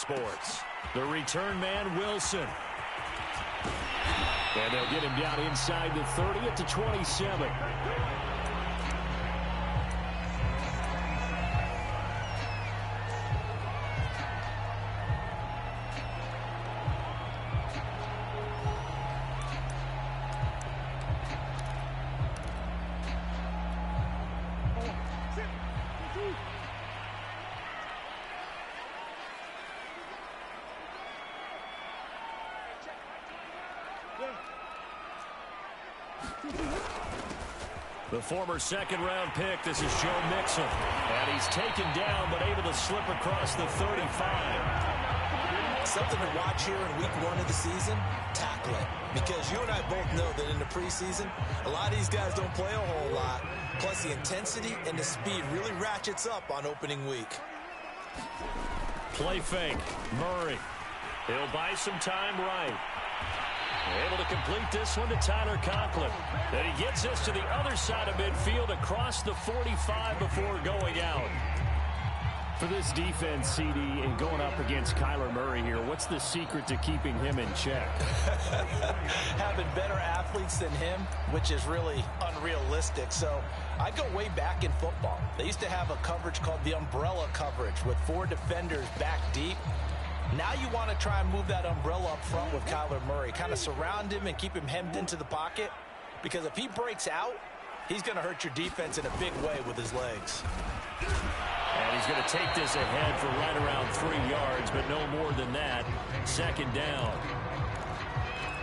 Sports. The return man, Wilson. And they'll get him down inside the 30 at the 27. The former second-round pick, this is Joe Mixon. And he's taken down, but able to slip across the 35. Something to watch here in week 1 of the season, tackling. Because you and I both know that in the preseason, a lot of these guys don't play a whole lot. Plus, the intensity and the speed really ratchets up on opening week. Play fake. Murray. He'll buy some time right. Able to complete this one to Tyler Conklin. Then he gets this to the other side of midfield across the 45 before going out. For this defense, CD, and going up against Kyler Murray here, what's the secret to keeping him in check? Having better athletes than him, which is really unrealistic. So I go way back in football. They used to have a coverage called the umbrella coverage with 4 defenders back deep. Now you want to try and move that umbrella up front with Kyler Murray. Kind of surround him and keep him hemmed into the pocket. Because if he breaks out, he's going to hurt your defense in a big way with his legs. And he's going to take this ahead for right around 3 yards, but no more than that. Second down.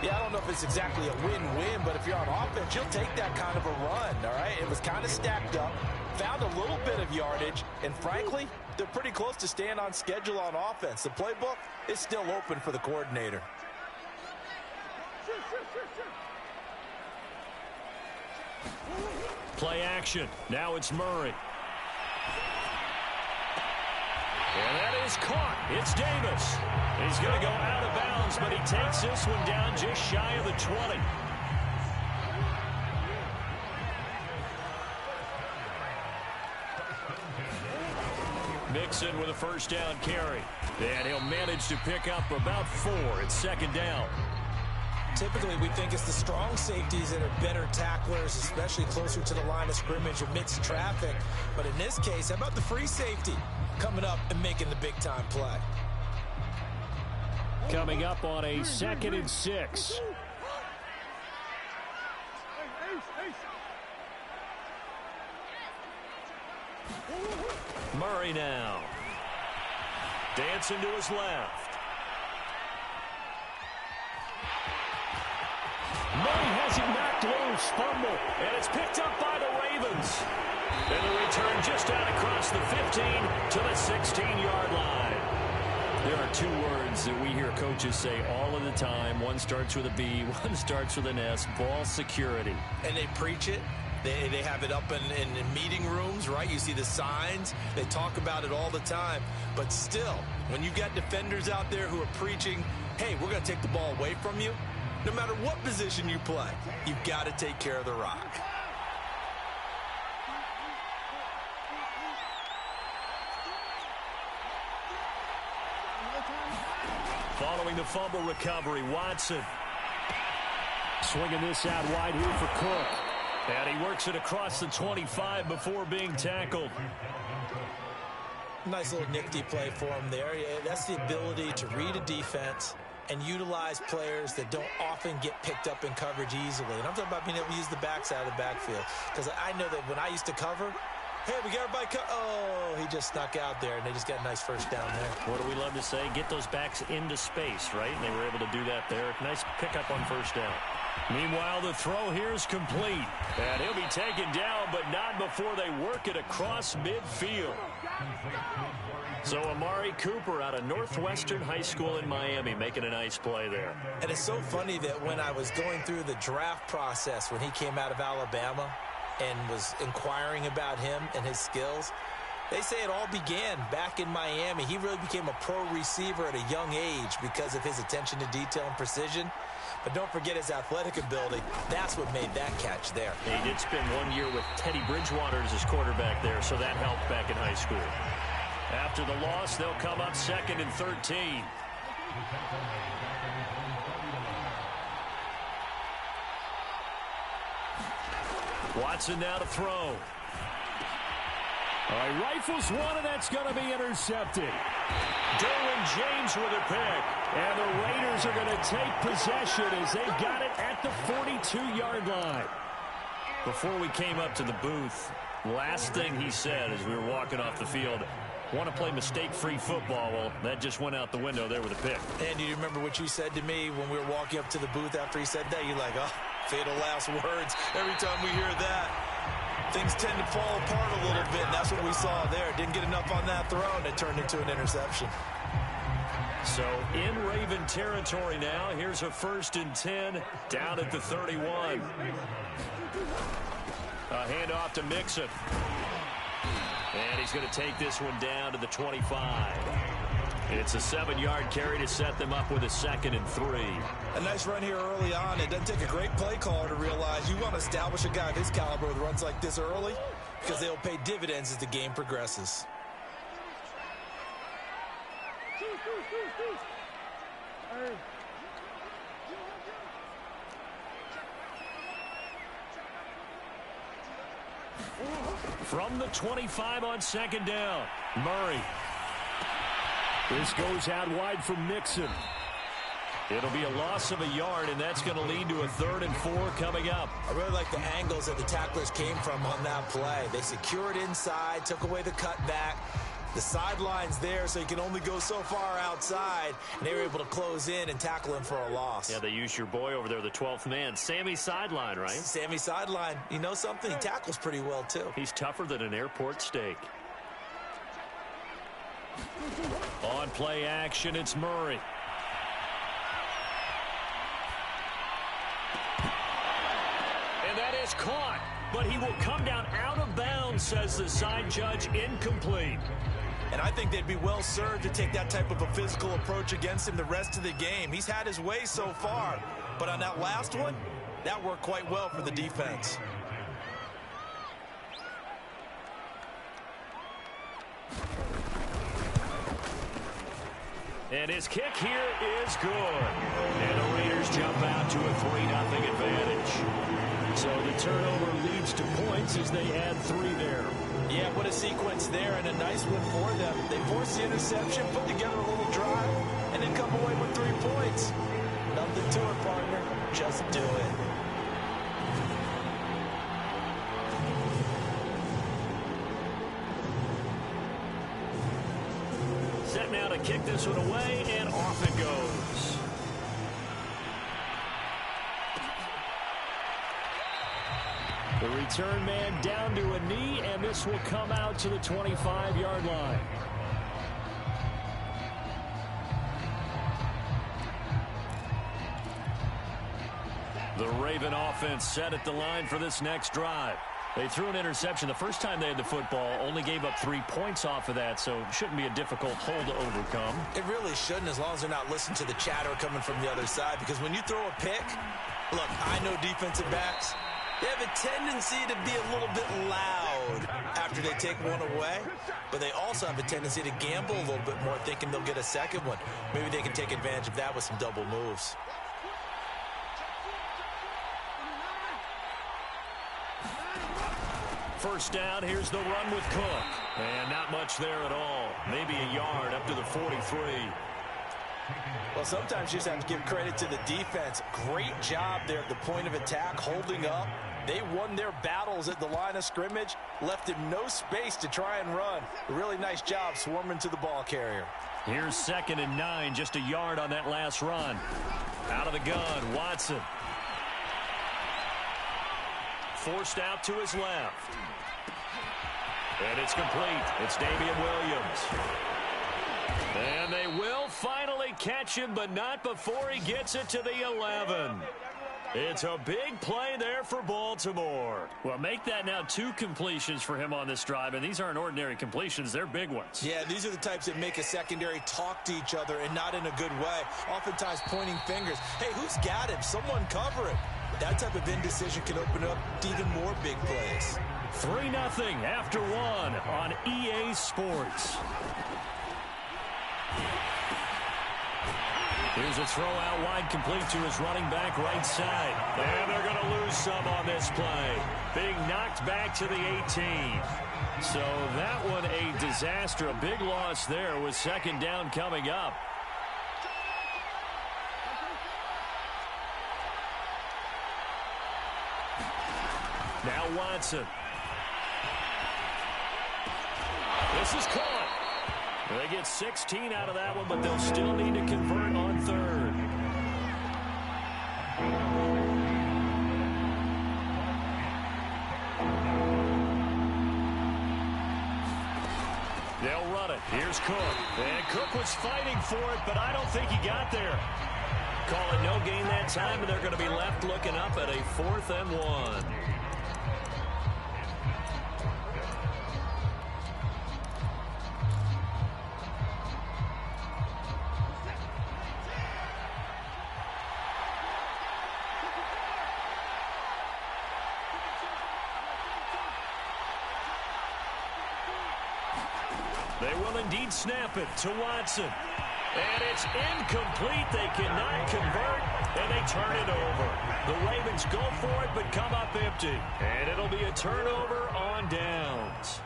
Yeah, I don't know if it's exactly a win-win, but if you're on offense, you'll take that kind of a run, all right? It was kind of stacked up, found a little bit of yardage, and frankly, they're pretty close to staying on schedule on offense. The playbook is still open for the coordinator. Play action. Now it's Murray. And that is caught. It's Davis. He's going to go out of bounds, but he takes this one down just shy of the 20. Mixon with a first down carry. And he'll manage to pick up about 4. It's second down. Typically, we think it's the strong safeties that are better tacklers, especially closer to the line of scrimmage amidst traffic. But in this case, how about the free safety coming up and making the big-time play? Coming up on a 2nd and 6. Murray now. Dancing to his left. Murray has it knocked loose. Fumble. And it's picked up by the Ravens. And the return just out across the 15 to the 16-yard line. There are 2 words that we hear coaches say all of the time. One starts with a B, one starts with an S. Ball security. And they preach it. They have it up in meeting rooms, right? You see the signs. They talk about it all the time. But still, when you've got defenders out there who are preaching, hey, we're going to take the ball away from you, no matter what position you play, you've got to take care of the rock. Following the fumble recovery, Watson. Swinging this out wide here for Cook. And he works it across the 25 before being tackled. Nice little nifty play for him there. That's the ability to read a defense and utilize players that don't often get picked up in coverage easily. And I'm talking about being able to use the backside of the backfield. Because I know that when I used to cover, hey, we got everybody oh, he just snuck out there, and they just got a nice first down there. What do we love to say? Get those backs into space, right? And they were able to do that there. Nice pickup on first down. Meanwhile, the throw here is complete. And he'll be taken down, but not before they work it across midfield. So Amari Cooper out of Northwestern High School in Miami making a nice play there. And it's so funny that when I was going through the draft process when he came out of Alabama and was inquiring about him and his skills, they say it all began back in Miami. He really became a pro receiver at a young age because of his attention to detail and precision. But don't forget his athletic ability. That's what made that catch there. He did spend 1 year with Teddy Bridgewater as his quarterback there, so that helped back in high school. After the loss, they'll come up 2nd and 13. Watson now to throw. All right, rifles one, and that's going to be intercepted. Derwin James with a pick. And the Raiders are going to take possession as they got it at the 42-yard line. Before we came up to the booth, last thing he said as we were walking off the field, want to play mistake-free football. Well, that just went out the window there with a pick. And do you remember what you said to me when we were walking up to the booth after he said that? You're like, oh, fatal last words. Every time we hear that, things tend to fall apart a little bit, and that's what we saw there. Didn't get enough on that throw, and it turned into an interception. So in Raven territory now. Here's a 1st and 10 down at the 31. A handoff to Mixon. And he's going to take this one down to the 25. It's a 7-yard carry to set them up with a 2nd and 3. A nice run here early on. It doesn't take a great play caller to realize you want to establish a guy of his caliber with runs like this early because they'll pay dividends as the game progresses. From the 25 on 2nd down, Murray. This goes out wide for Mixon. It'll be a loss of a yard, and that's going to lead to a 3rd and 4 coming up. I really like the angles that the tacklers came from on that play. They secured inside, took away the cutback. The sideline's there, so you can only go so far outside, and they were able to close in and tackle him for a loss. Yeah, they used your boy over there, the 12th man. Sammy Sideline, right? Sammy Sideline. You know something? He tackles pretty well, too. He's tougher than an airport steak. On play action, it's Murray. And that is caught, but he will come down out of bounds, says the side judge. Incomplete. And I think they'd be well served to take that type of a physical approach against him the rest of the game. He's had his way so far, but on that last one, that worked quite well for the defense. And his kick here is good. And the Raiders jump out to a 3-0 advantage. So the turnover leads to points as they add 3 there. Yeah, what a sequence there, and a nice one for them. They force the interception, put together a little drive, and then come away with 3 points. Nothing to it, partner. Just do it. Set now to kick this one away, and off it goes. The return man down to a knee, and this will come out to the 25-yard line. The Raven offense set at the line for this next drive. They threw an interception the first time they had the football, only gave up 3 points off of that, so it shouldn't be a difficult hole to overcome. It really shouldn't, as long as they're not listening to the chatter coming from the other side, because when you throw a pick, look, I know defensive backs, they have a tendency to be a little bit loud after they take one away, but they also have a tendency to gamble a little bit more, thinking they'll get a second one. Maybe they can take advantage of that with some double moves. First down, here's the run with Cook. And not much there at all. Maybe a yard up to the 43. Well, sometimes you just have to give credit to the defense. Great job there at the point of attack, holding up. They won their battles at the line of scrimmage, left him no space to try and run. A really nice job swarming to the ball carrier. Here's 2nd and 9, just a yard on that last run. Out of the gun, Watson. Forced out to his left. And it's complete. It's Damian Williams. And they will finally catch him, but not before he gets it to the 11. It's a big play there for Baltimore. Well, make that now 2 completions for him on this drive, and these aren't ordinary completions. They're big ones. Yeah, these are the types that make a secondary talk to each other, and not in a good way. Oftentimes pointing fingers. Hey, who's got him? Someone cover it. That type of indecision can open up to even more big plays. 3-0 after one on EA Sports. Here's a throw out wide, complete to his running back right side. And they're going to lose some on this play. Being knocked back to the 18. So that one a disaster. A big loss there with second down coming up. Now Watson. This is caught. They get 16 out of that one, but they'll still need to convert on third. They'll run it. Here's Cook. And Cook was fighting for it, but I don't think he got there. Call it no gain that time, and they're going to be left looking up at a 4th and 1. They will indeed snap it to Watson. And it's incomplete. They cannot convert, and they turn it over. The Ravens go for it, but come up empty. And it'll be a turnover on downs.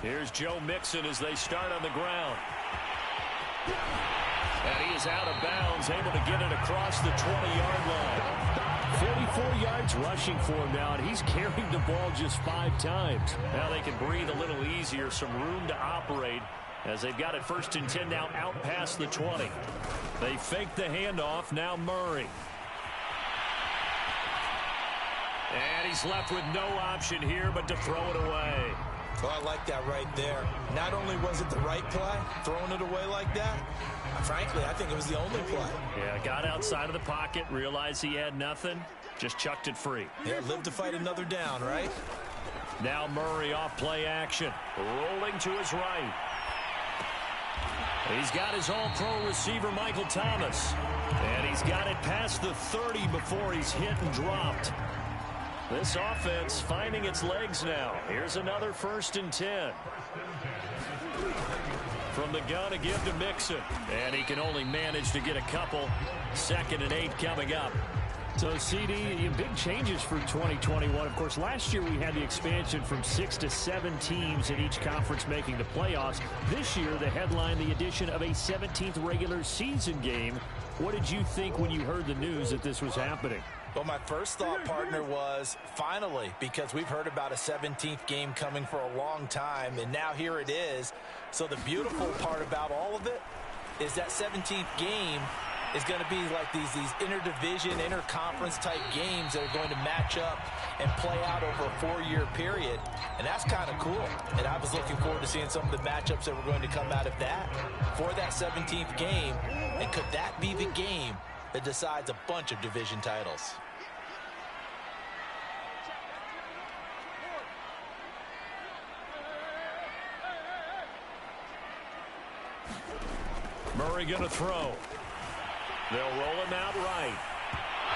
Here's Joe Mixon as they start on the ground. And he is out of bounds, able to get it across the 20-yard line. 44 yards rushing for him now, and he's carried the ball just 5 times. Now they can breathe a little easier, some room to operate as they've got it 1st and 10 now out past the 20. They fake the handoff, now Murray. And he's left with no option here but to throw it away. Well, I like that right there. Not only was it the right play, throwing it away like that, frankly, I think it was the only play. Yeah, got outside of the pocket, realized he had nothing, just chucked it free. Yeah, live to fight another down, right? Now Murray off play action, rolling to his right. He's got his all-pro receiver, Michael Thomas. And he's got it past the 30 before he's hit and dropped. This offense finding its legs now. Here's another 1st and 10. From the gun, a give to Mixon. And he can only manage to get a couple. 2nd and 8 coming up. So, CD, big changes for 2021. Of course, last year we had the expansion from 6 to 7 teams in each conference making the playoffs. This year, the headline, the addition of a 17th regular season game. What did you think when you heard the news that this was happening? Well, my first thought, partner, was finally, because we've heard about a 17th game coming for a long time, and now here it is. So the beautiful part about all of it is that 17th game is going to be like these interdivision, interconference type games that are going to match up and play out over a 4-year period. And that's kind of cool. And I was looking forward to seeing some of the matchups that were going to come out of that for that 17th game. And could that be the game that decides a bunch of division titles? Murray going to throw. They'll roll him out right.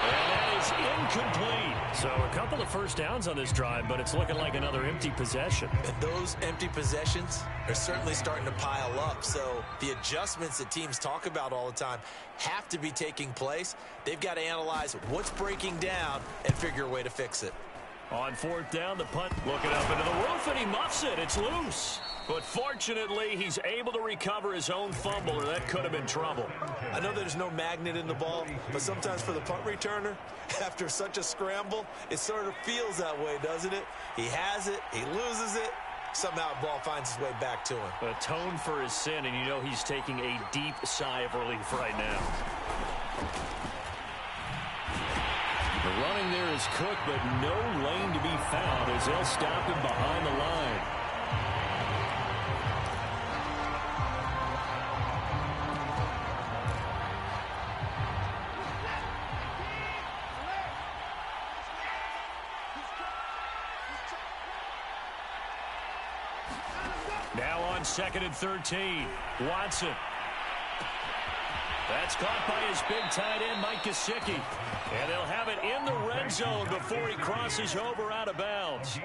And that is incomplete. So a couple of first downs on this drive, but it's looking like another empty possession. And those empty possessions are certainly starting to pile up. So the adjustments that teams talk about all the time have to be taking place. They've got to analyze what's breaking down and figure a way to fix it. On 4th down, the punt looking up into the roof, and he muffs it. It's loose. But fortunately, he's able to recover his own fumble, or that could have been trouble. I know there's no magnet in the ball, but sometimes for the punt returner, after such a scramble, it sort of feels that way, doesn't it? He has it, he loses it, somehow the ball finds its way back to him. Atone for his sin, and you know he's taking a deep sigh of relief right now. The running there is Cook, but no lane to be found as they'll stop him behind the line. on 2nd and 13. Watson. That's caught by his big tight end, Mike Gesicki. And they'll have it in the red zone before he crosses over out of bounds.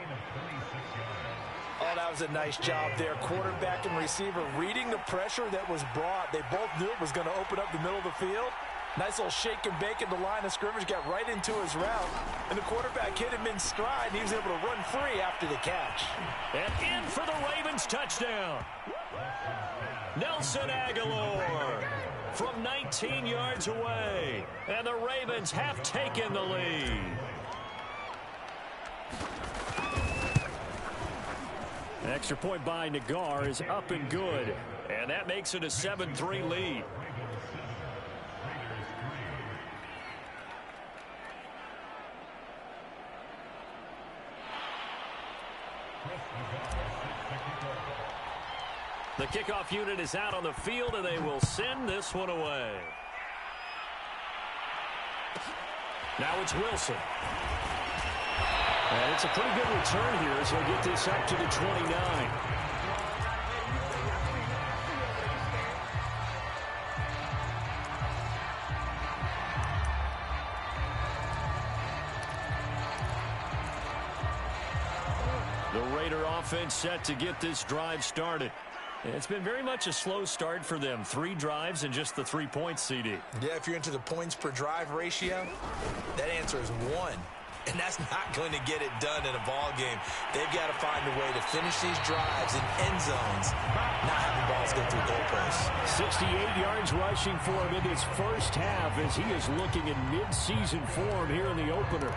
Oh, that was a nice job there. Quarterback and receiver reading the pressure that was brought. They both knew it was going to open up the middle of the field. Nice little shake and bake at the line of scrimmage, got right into his route. And the quarterback hit him in stride, and he was able to run free after the catch. And in for the Ravens touchdown. Nelson Aguilar from 19 yards away. And the Ravens have taken the lead. Extra point by Nagar is up and good. And that makes it a 7-3 lead. The kickoff unit is out on the field, and they will send this one away. Now it's Wilson. And it's a pretty good return here as he'll get this up to the 29. The Raider offense set to get this drive started. It's been very much a slow start for them. 3 drives and just the 3 points, CD. Yeah, if you're into the points per drive ratio, that answer is 1. And that's not going to get it done in a ball game. They've got to find a way to finish these drives in end zones, not having balls go through goalposts. 68 yards rushing for him in his first half as he is looking in mid-season form here in the opener.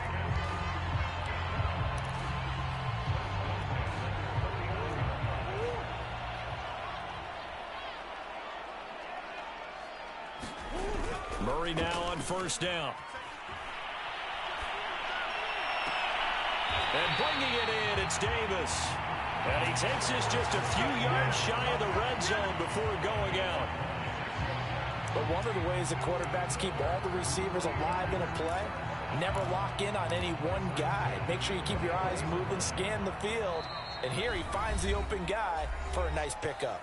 Murray now on first down. And bringing it in, it's Davis. And he takes this just a few yards shy of the red zone before going out. But one of the ways the quarterbacks keep all the receivers alive in a play, never lock in on any one guy. Make sure you keep your eyes moving, scan the field. And here he finds the open guy for a nice pickup.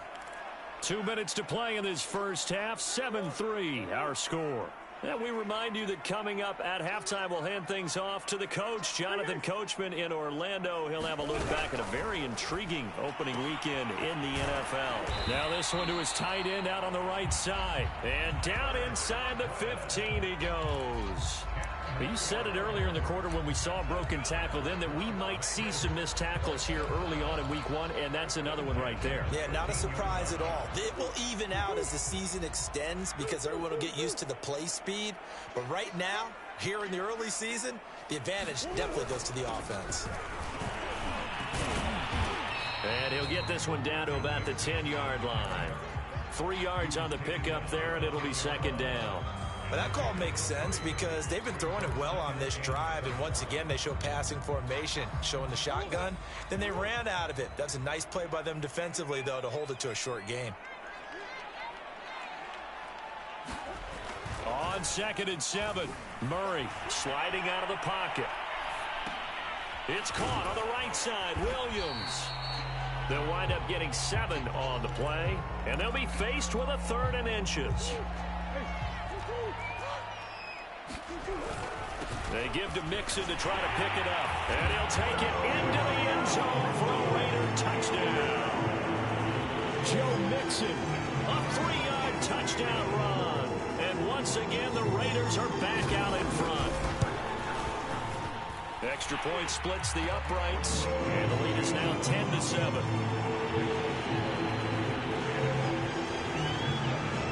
2 minutes to play in this first half. 7-3, our score. And we remind you that coming up at halftime, we'll hand things off to the coach, Jonathan Coachman in Orlando. He'll have a look back at a very intriguing opening weekend in the NFL. Now this one to his tight end out on the right side. And down inside the 15 he goes. You said it earlier in the quarter when we saw a broken tackle then that we might see some missed tackles here early on in week 1, and that's another one right there. Yeah, not a surprise at all. It will even out as the season extends because everyone will get used to the play speed. But right now, here in the early season, the advantage definitely goes to the offense. And he'll get this one down to about the 10-yard line. 3 yards on the pickup there, and it'll be second down. But that call makes sense because they've been throwing it well on this drive, and once again they show passing formation, showing the shotgun. Then they ran out of it. That's a nice play by them defensively, though, to hold it to a short gain. On 2nd and 7, Murray sliding out of the pocket. It's caught on the right side, Williams. They'll wind up getting 7 on the play, and they'll be faced with a 3rd and inches. They give to Mixon to try to pick it up. And he'll take it into the end zone for a Raider touchdown. Joe Mixon, a 3-yard touchdown run. And once again, the Raiders are back out in front. Extra point splits the uprights. And the lead is now 10-7.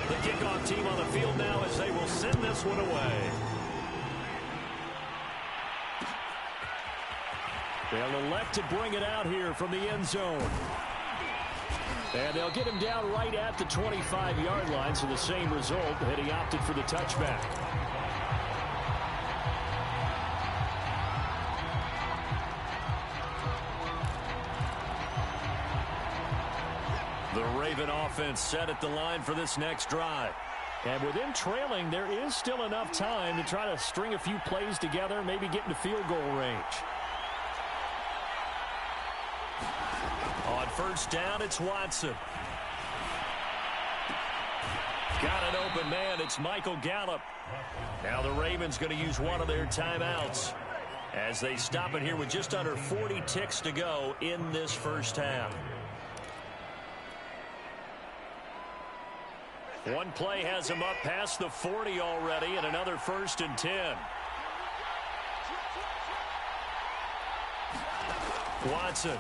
The kickoff team on the field now as they will send this one away. They'll elect to bring it out here from the end zone. And they'll get him down right at the 25-yard line, so the same result, and he opted for the touchback. The Raven offense set at the line for this next drive. And with them trailing, there is still enough time to try to string a few plays together, maybe get into field goal range. On first down, it's Watson. Got an open man. It's Michael Gallup. Now the Ravens going to use one of their timeouts as they stop it here with just under 40 ticks to go in this first half. One play has him up past the 40 already, and another 1st and 10. Watson.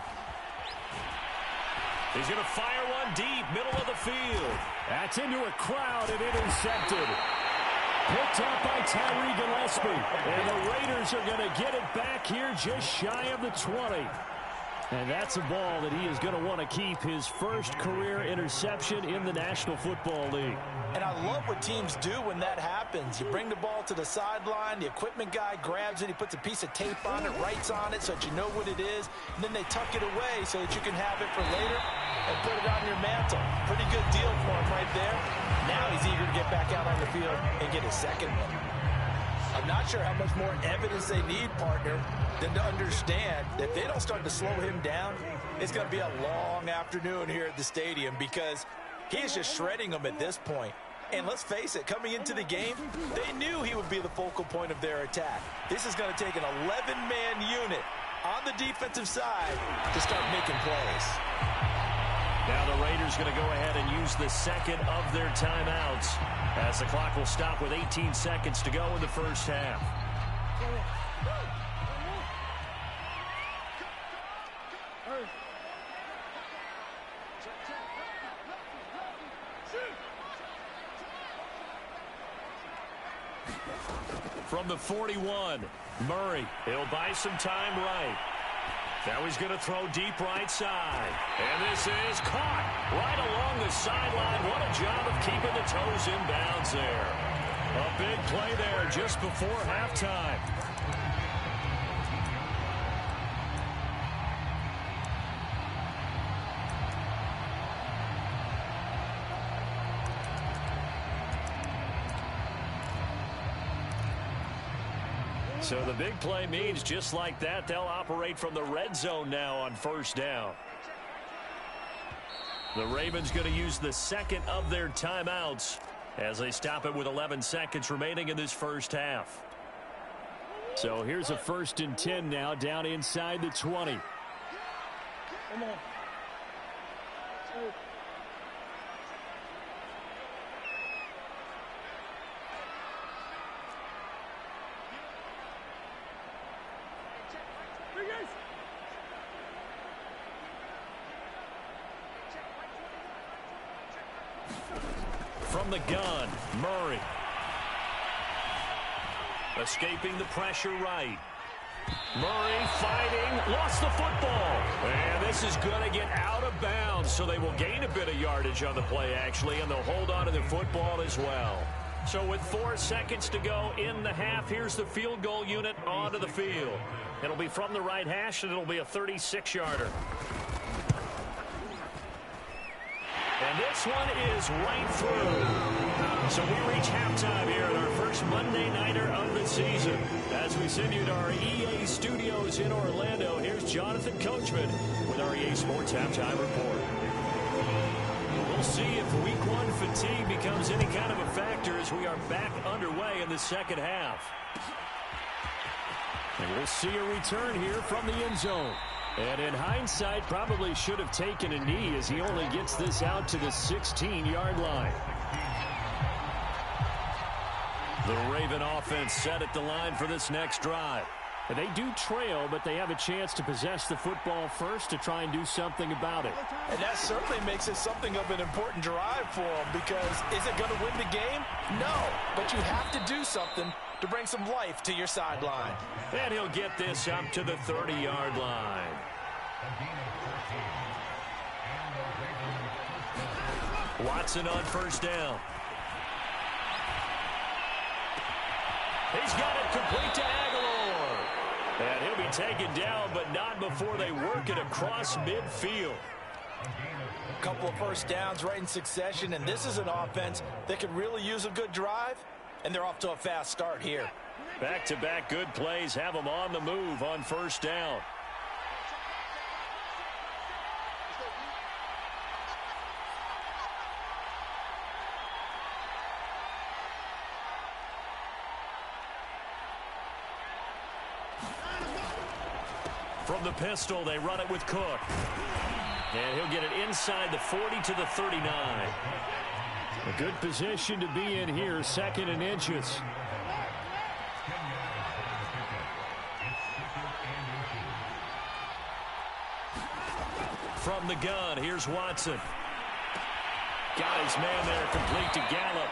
He's going to fire one deep, middle of the field. That's into a crowd and intercepted. Picked up by Tyree Gillespie. And the Raiders are going to get it back here just shy of the 20. And that's a ball that he is going to want to keep, his first career interception in the National Football League. And I love what teams do when that happens. You bring the ball to the sideline, the equipment guy grabs it, he puts a piece of tape on it, writes on it so that you know what it is, and then they tuck it away so that you can have it for later and put it on your mantle. Pretty good deal for him right there. Now he's eager to get back out on the field and get his second one. I'm not sure how much more evidence they need, partner, than to understand that if they don't start to slow him down, it's going to be a long afternoon here at the stadium because he is just shredding them at this point. And let's face it, coming into the game, they knew he would be the focal point of their attack. This is going to take an 11-man unit on the defensive side to start making plays. Now the Raiders going to go ahead and use the second of their timeouts as the clock will stop with 18 seconds to go in the first half. From the 41, Murray. He'll buy some time right. Now he's going to throw deep right side. And this is caught right along the sideline. What a job of keeping the toes in bounds there. A big play there just before halftime. So the big play means just like that, they'll operate from the red zone now on first down. The Ravens going to use the second of their timeouts as they stop it with 11 seconds remaining in this first half. So here's a 1st and 10 now down inside the 20. Come on. From the gun, Murray. Escaping the pressure right. Murray fighting, lost the football. And this is going to get out of bounds, so they will gain a bit of yardage on the play, actually, and they'll hold on to the football as well. So with 4 seconds to go in the half, here's the field goal unit onto the field. It'll be from the right hash, and it'll be a 36-yarder. And this one is right through. So we reach halftime here at our first Monday Nighter of the season. As we send you to our EA studios in Orlando, here's Jonathan Coachman with our EA Sports Halftime Report. We'll see if Week 1 fatigue becomes any kind of a factor as we are back underway in the second half. And we'll see a return here from the end zone. And in hindsight, probably should have taken a knee as he only gets this out to the 16-yard line. The Raven offense set at the line for this next drive. And they do trail, but they have a chance to possess the football first to try and do something about it. And that certainly makes it something of an important drive for them because is it going to win the game? No, but you have to do something to bring some life to your sideline. And he'll get this up to the 30-yard line. Watson on first down. He's got it complete to Aguilar. And he'll be taken down, but not before they work it across midfield. A couple of first downs right in succession, and this is an offense that could really use a good drive, and they're off to a fast start here. Back-to-back good plays have them on the move on first down. From the pistol, they run it with Cook. And he'll get it inside the 40 to the 39. A good position to be in here, 2nd and inches. From the gun, here's Watson. Got his man there, complete to Gallup.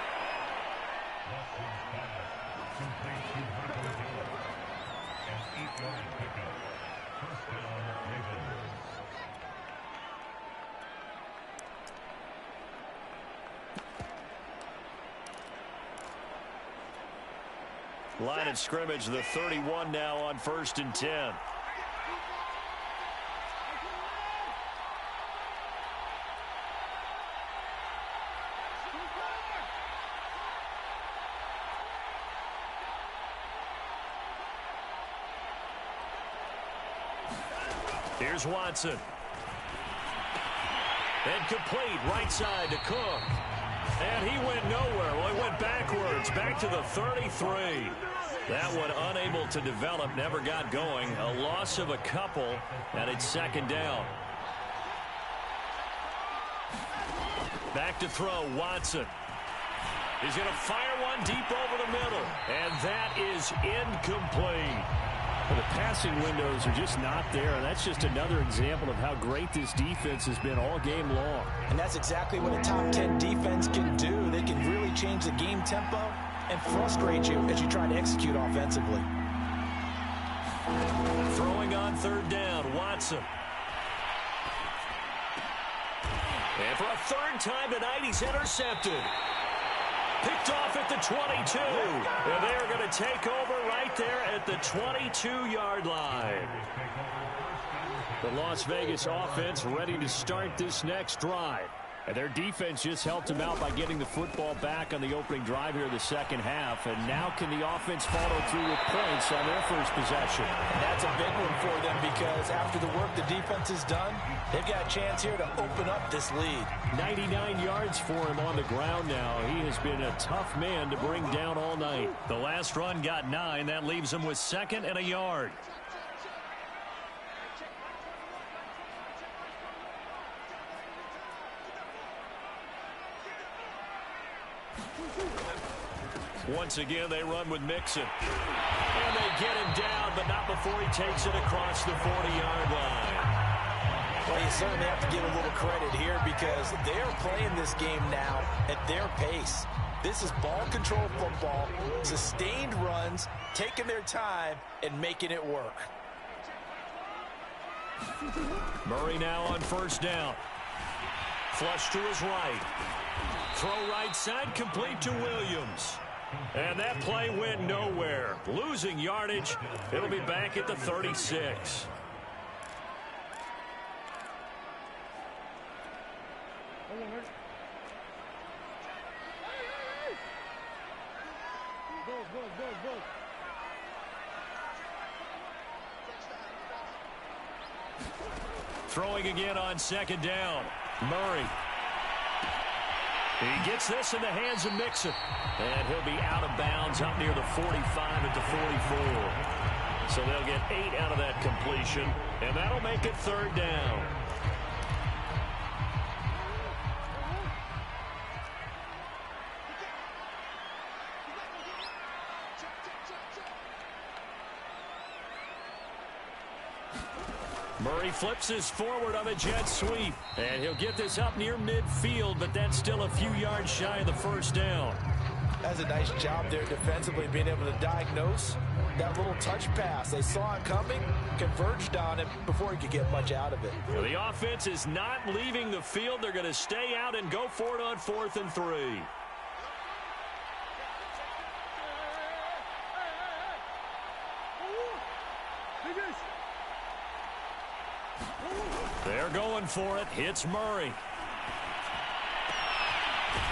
Line of scrimmage, the 31 now on 1st and 10. Here's Watson. And complete, right side to Cook. And he went nowhere. Well, he went backwards, back to the 33. That one unable to develop, never got going. A loss of a couple, and it's 2nd down. Back to throw, Watson. He's going to fire one deep over the middle. And that is incomplete. Well, the passing windows are just not there, and that's just another example of how great this defense has been all game long. And that's exactly what a top 10 defense can do. They can really change the game tempo and frustrate you as you try to execute offensively. Throwing on 3rd down, Watson. And for a 3rd time tonight, he's intercepted. Picked off at the 22. And they are going to take over right there at the 22-yard line. The Las Vegas offense ready to start this next drive. And their defense just helped them out by getting the football back on the opening drive here in the 2nd half. And now can the offense follow through with points on their first possession? That's a big one for them because after the work the defense has done, they've got a chance here to open up this lead. 99 yards for him on the ground now. He has been a tough man to bring down all night. The last run got 9. That leaves him with 2nd and a yard. Once again, they run with Mixon. And they get him down, but not before he takes it across the 40-yard line. Well, you certainly have to give a little credit here because they're playing this game now at their pace. This is ball control football, sustained runs, taking their time, and making it work. Murray now on 1st down. Flush to his right. Throw right side, complete to Williams. And that play went nowhere. Losing yardage. It'll be back at the 36. Throwing again on 2nd down. Murray. He gets this in the hands of Mixon. And he'll be out of bounds up near the 45 at the 44. So they'll get 8 out of that completion. And that'll make it 3rd down. Murray flips his forward on a jet sweep. And he'll get this up near midfield, but that's still a few yards shy of the 1st down. That's a nice job there defensively, being able to diagnose that little touch pass. They saw it coming, converged on it before he could get much out of it. Well, the offense is not leaving the field. They're going to stay out and go for it on 4th and 3. They're going for it. It's Murray.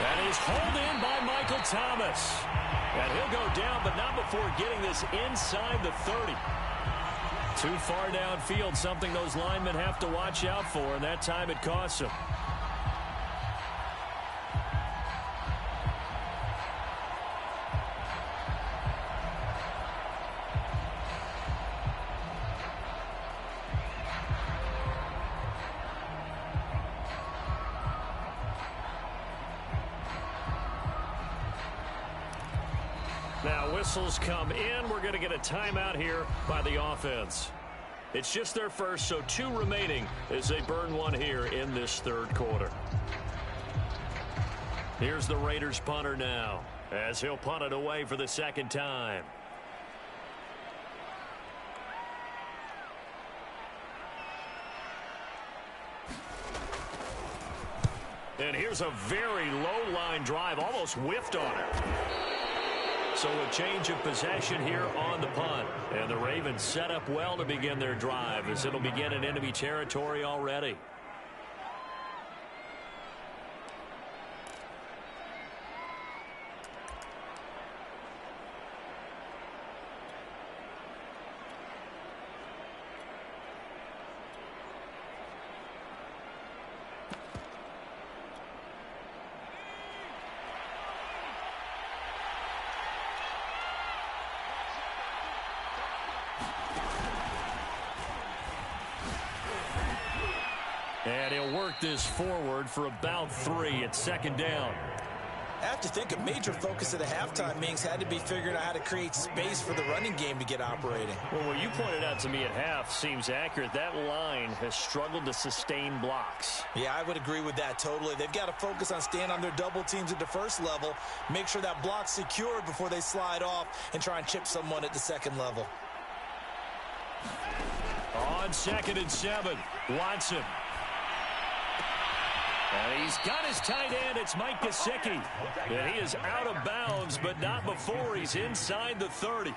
That is hauled in by Michael Thomas. And he'll go down, but not before getting this inside the 30. Too far downfield, something those linemen have to watch out for, and that time it costs them. Now whistles come in. We're going to get a timeout here by the offense. It's just their first, so 2 remaining as they burn one here in this third quarter. Here's the Raiders punter now as he'll punt it away for the second time. And here's a very low line drive, almost whiffed on it. So a change of possession here on the punt. And the Ravens set up well to begin their drive as it'll begin in enemy territory already. And he'll work this forward for about 3. It's second down. I have to think a major focus at the halftime means had to be figuring out how to create space for the running game to get operating. Well, what you pointed out to me at half seems accurate. That line has struggled to sustain blocks. Yeah, I would agree with that totally. They've got to focus on staying on their double teams at the first level, make sure that block's secured before they slide off and try and chip someone at the second level. On 2nd and 7, Watson. And he's got his tight end. It's Mike Gesicki. And he is out of bounds, but not before he's inside the 30.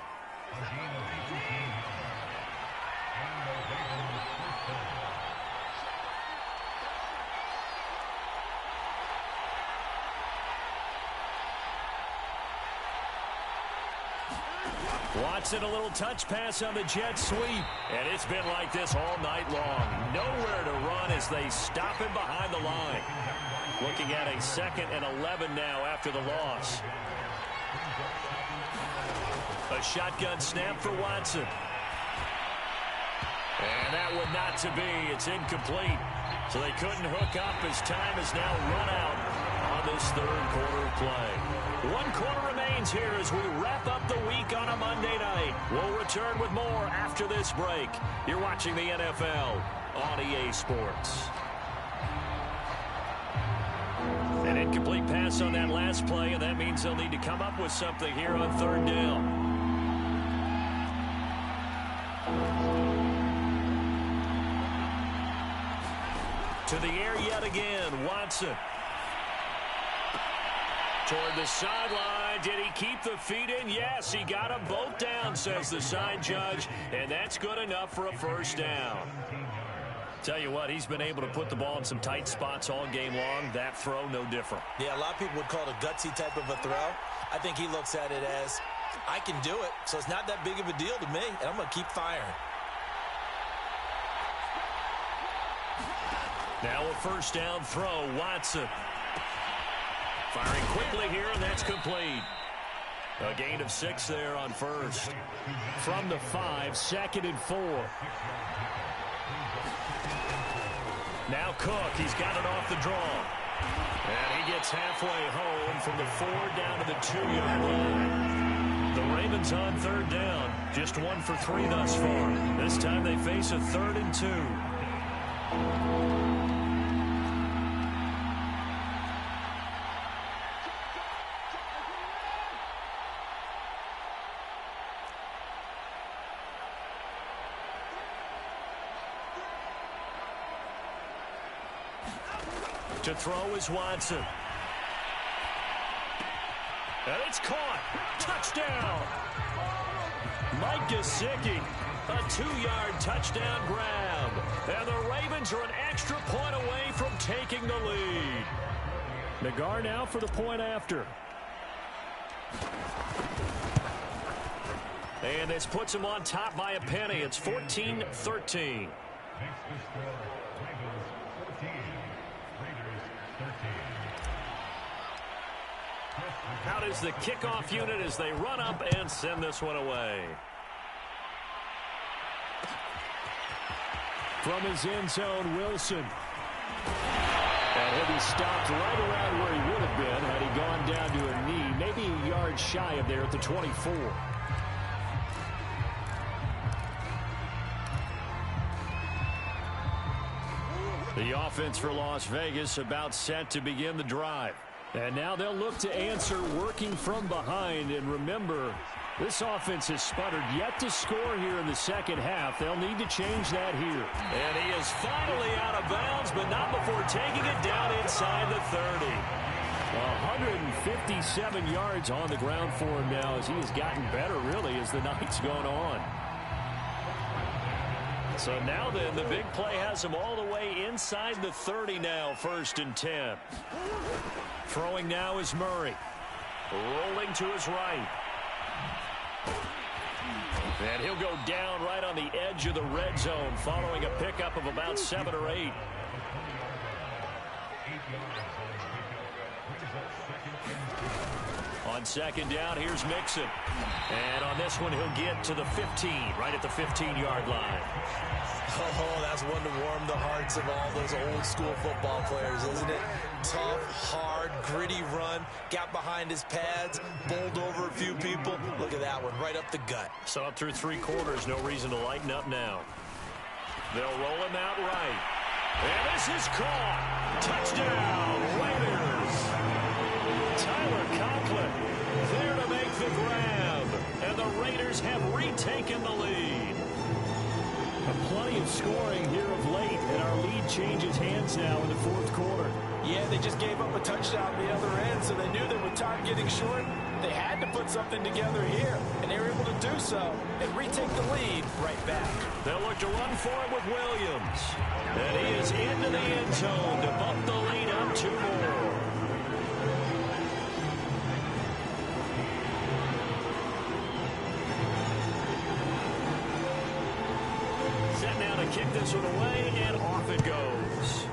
Watson, a little touch pass on the jet sweep. And it's been like this all night long. Nowhere to run as they stop him behind the line. Looking at a 2nd and 11 now after the loss. A shotgun snap for Watson. And that one not to be. It's incomplete. So they couldn't hook up as time is now run out on this third quarter of play. 1 quarter remains here as we wrap up the week on a Monday night. We'll return with more after this break. You're watching the NFL on EA Sports. An incomplete pass on that last play, and that means they'll need to come up with something here on 3rd down. To the air yet again, Watson. Toward the sideline. Did he keep the feet in? Yes, he got them both down, says the side judge, and that's good enough for a first down. Tell you what, he's been able to put the ball in some tight spots all game long. That throw, no different. Yeah, a lot of people would call it a gutsy type of a throw. I think he looks at it as, I can do it, so it's not that big of a deal to me, and I'm going to keep firing. Now a first down throw, Watson. Firing quickly here, and that's complete. A gain of 6 there on first. From the 5, 2nd and 4. Now Cook, he's got it off the draw. And he gets halfway home from the 4 down to the 2-yard line. The Ravens on 3rd down, just 1 for 3 thus far. This time they face a 3rd and 2. To throw is Watson. And it's caught. Touchdown. Mike Gesicki, a 2-yard touchdown grab. And the Ravens are an extra point away from taking the lead. Nagar now for the point after. And this puts him on top by a penny. It's 14-13. Out is the kickoff unit as they run up and send this one away. From his end zone, Wilson. And he'll be stopped right around where he would have been had he gone down to a knee. Maybe a yard yards shy of there at the 24. The offense for Las Vegas about set to begin the drive. And now they'll look to answer working from behind. And remember, this offense has sputtered yet to score here in the second half. They'll need to change that here. And he is finally out of bounds, but not before taking it down inside the 30. 157 yards on the ground for him now as he has gotten better, really, as the night's gone on. So now then, the big play has him all the way inside the 30 now, 1st and 10. Throwing now is Murray. Rolling to his right. And he'll go down right on the edge of the red zone following a pickup of about 7 or 8. On 2nd down, here's Mixon. And on this one, he'll get to the 15, right at the 15-yard line. Oh, that's one to warm the hearts of all those old-school football players, isn't it? Tough, hard, gritty run. Got behind his pads, bowled over a few people. Look at that one, right up the gut. So up through 3 quarters, no reason to lighten up now. They'll roll him out right. And this is caught. Touchdown, Raiders. Tyler Conklin there to make the grab. And the Raiders have retaken the lead. Plenty of scoring here of late, and our lead changes hands now in the 4th quarter. Yeah, they just gave up a touchdown the other end, so they knew that with time getting short, they had to put something together here, and they were able to do so and retake the lead right back. They'll look to run for it with Williams. And he is into the end zone to bump the lead up 2 more. Set now to kick this one away, and off it goes.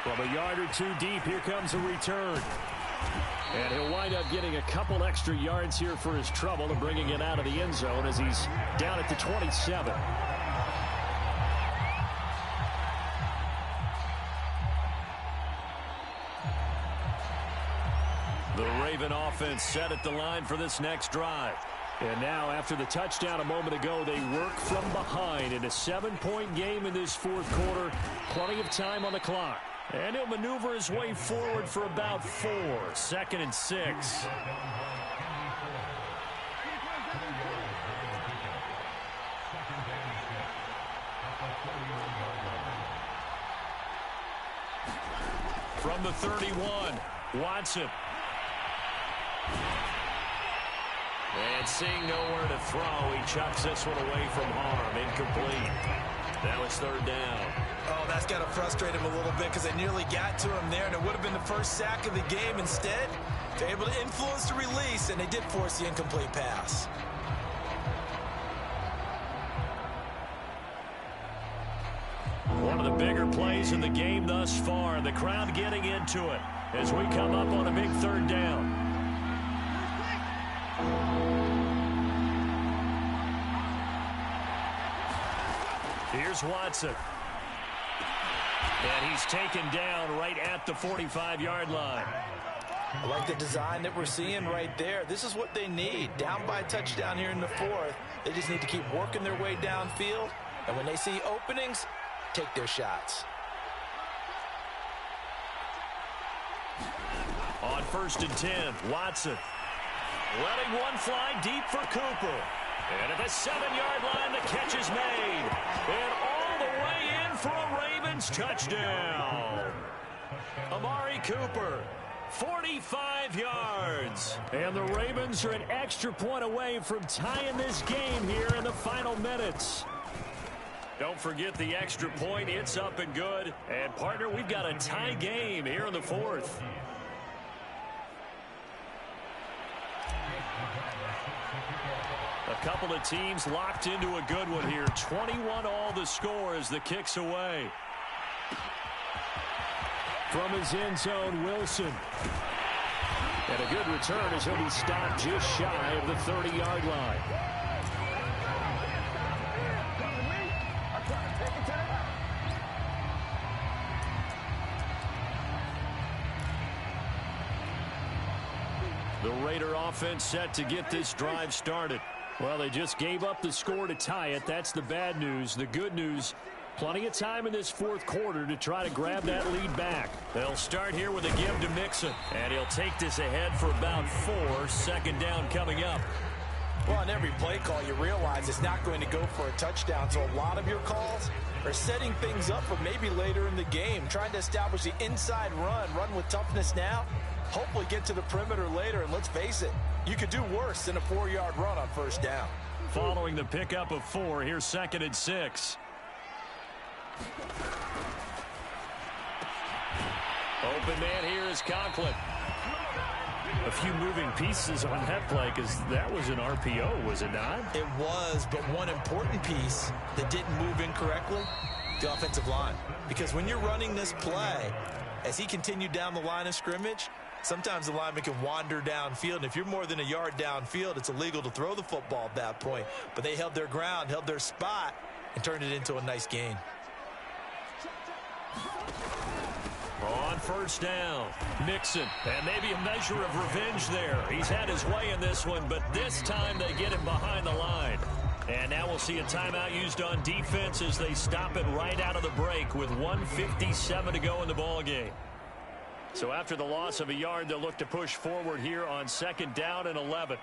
From a yard or 2 deep, here comes a return. And he'll wind up getting a couple extra yards here for his trouble and bringing it out of the end zone as he's down at the 27. The Raven offense set at the line for this next drive. And now, after the touchdown a moment ago, they work from behind in a 7-point game in this 4th quarter. Plenty of time on the clock. And he'll maneuver his way forward for about 4. 2nd and 6. From the 31, Watson. And seeing nowhere to throw, he chucks this one away from harm. Incomplete. Now it's 3rd down. Oh, that's got to frustrate him a little bit because they nearly got to him there, and it would have been the first sack of the game. Instead, they're able to influence the release, and they did force the incomplete pass. One of the bigger plays in the game thus far. The crowd getting into it as we come up on a big 3rd down. Here's Watson. And he's taken down right at the 45-yard line. I like the design that we're seeing right there. This is what they need. Down by a touchdown here in the 4th. They just need to keep working their way downfield. And when they see openings, take their shots. On 1st and 10, Watson. Letting one fly deep for Cooper. And at the 7-yard line, the catch is made. And all the way in for a Ravens touchdown. Amari Cooper, 45 yards. And the Ravens are an extra point away from tying this game here in the final minutes. Don't forget the extra point. It's up and good. And, partner, we've got a tie game here in the 4th. A couple of teams locked into a good one here. 21 all the score as the kick's away. From his end zone, Wilson. And a good return as he'll be stopped just shy of the 30-yard line. The Raider offense set to get this drive started. Well, they just gave up the score to tie it. That's the bad news. The good news, plenty of time in this fourth quarter to try to grab that lead back. They'll start here with a give to Mixon, and he'll take this ahead for about 4. Second down coming up. Well, on every play call, you realize it's not going to go for a touchdown, so a lot of your calls are setting things up for maybe later in the game, trying to establish the inside run with toughness now, hopefully get to the perimeter later, and let's face it, you could do worse than a 4-yard run on first down. Following the pickup of 4, here's 2nd and 6. Open man here is Conklin. A few moving pieces on that play because that was an RPO, was it not? It was, but one important piece that didn't move incorrectly, the offensive line. Because when you're running this play, as he continued down the line of scrimmage, sometimes the lineman can wander downfield, and if you're more than a yard downfield, it's illegal to throw the football at that point. But they held their ground, held their spot, and turned it into a nice gain. On first down, Mixon, and maybe a measure of revenge there. He's had his way in this one, but this time they get him behind the line. And now we'll see a timeout used on defense as they stop it right out of the break with 1:57 to go in the ballgame. So after the loss of a yard, they'll look to push forward here on 2nd down and 11.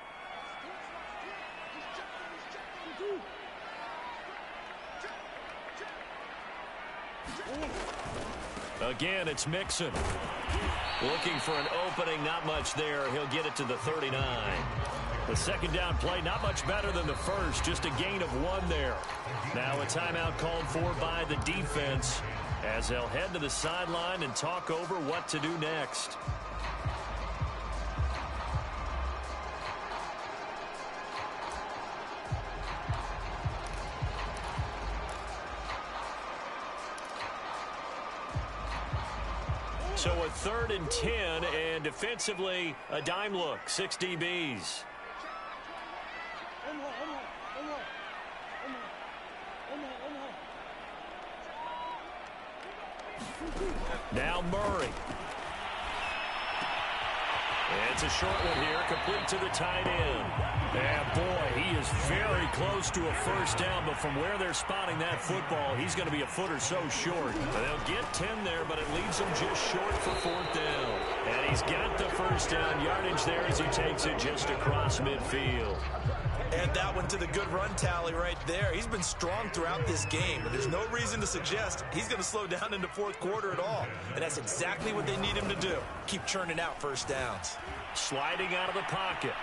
Again, it's Mixon. Looking for an opening, not much there. He'll get it to the 39. The 2nd down play, not much better than the first, just a gain of 1 there. Now a timeout called for by the defense as they'll head to the sideline and talk over what to do next. So a 3rd and 10, and defensively, a dime look, 6 DBs. Now Murray. It's a short one here, complete to the tight end. And boy, he is very close to a first down, but from where they're spotting that football, he's going to be a foot or so short. They'll get 10 there, but it leaves him just short for 4th down. And he's got the first down yardage there as he takes it just across midfield. Add that one to the good run tally right there. He's been strong throughout this game, and there's no reason to suggest he's going to slow down in the fourth quarter at all. And that's exactly what they need him to do. Keep churning out first downs. Sliding out of the pocket.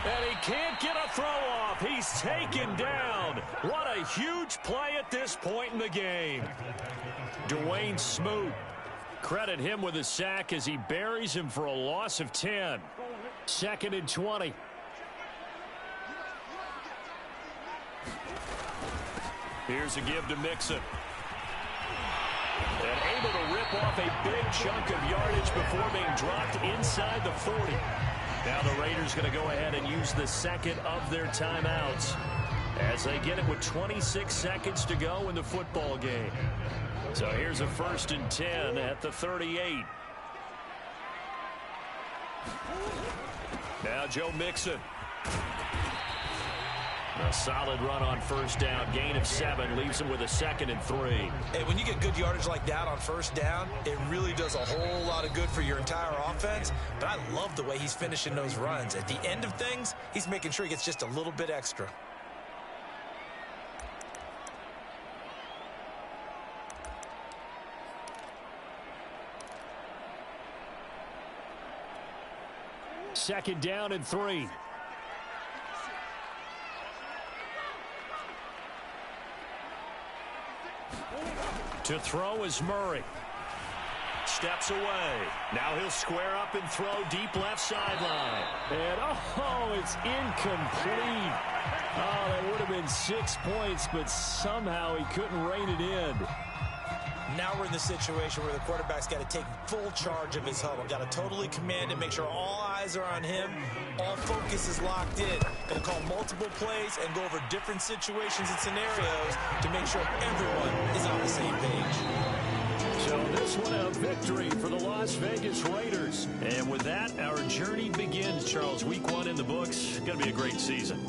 And he can't get a throw off. He's taken down. What a huge play at this point in the game. Dwayne Smoot. Credit him with a sack as he buries him for a loss of 10. 2nd and 20. Here's a give to Mixon. And able to rip off a big chunk of yardage before being dropped inside the 40. Now the Raiders going to go ahead and use the 2nd of their timeouts as they get it with 26 seconds to go in the football game. So here's a 1st and 10 at the 38. Now Joe Mixon. A solid run on first down. Gain of 7 leaves him with a 2nd and 3. Hey, when you get good yardage like that on first down, it really does a whole lot of good for your entire offense. But I love the way he's finishing those runs. At the end of things, he's making sure he gets just a little bit extra. Second down and 3. To throw is Murray. Steps away. Now he'll square up and throw deep left sideline. And, it's incomplete. Oh, that would have been 6 points, but somehow he couldn't rein it in. Now we're in the situation where the quarterback's got to take full charge of his huddle. Got to totally command it, make sure all eyes are on him. All focus is locked in. Going to call multiple plays and go over different situations and scenarios to make sure everyone is on the same page. So this this one a victory for the Las Vegas Raiders. And with that, our journey begins, Charles. Week 1 in the books. It's going to be a great season.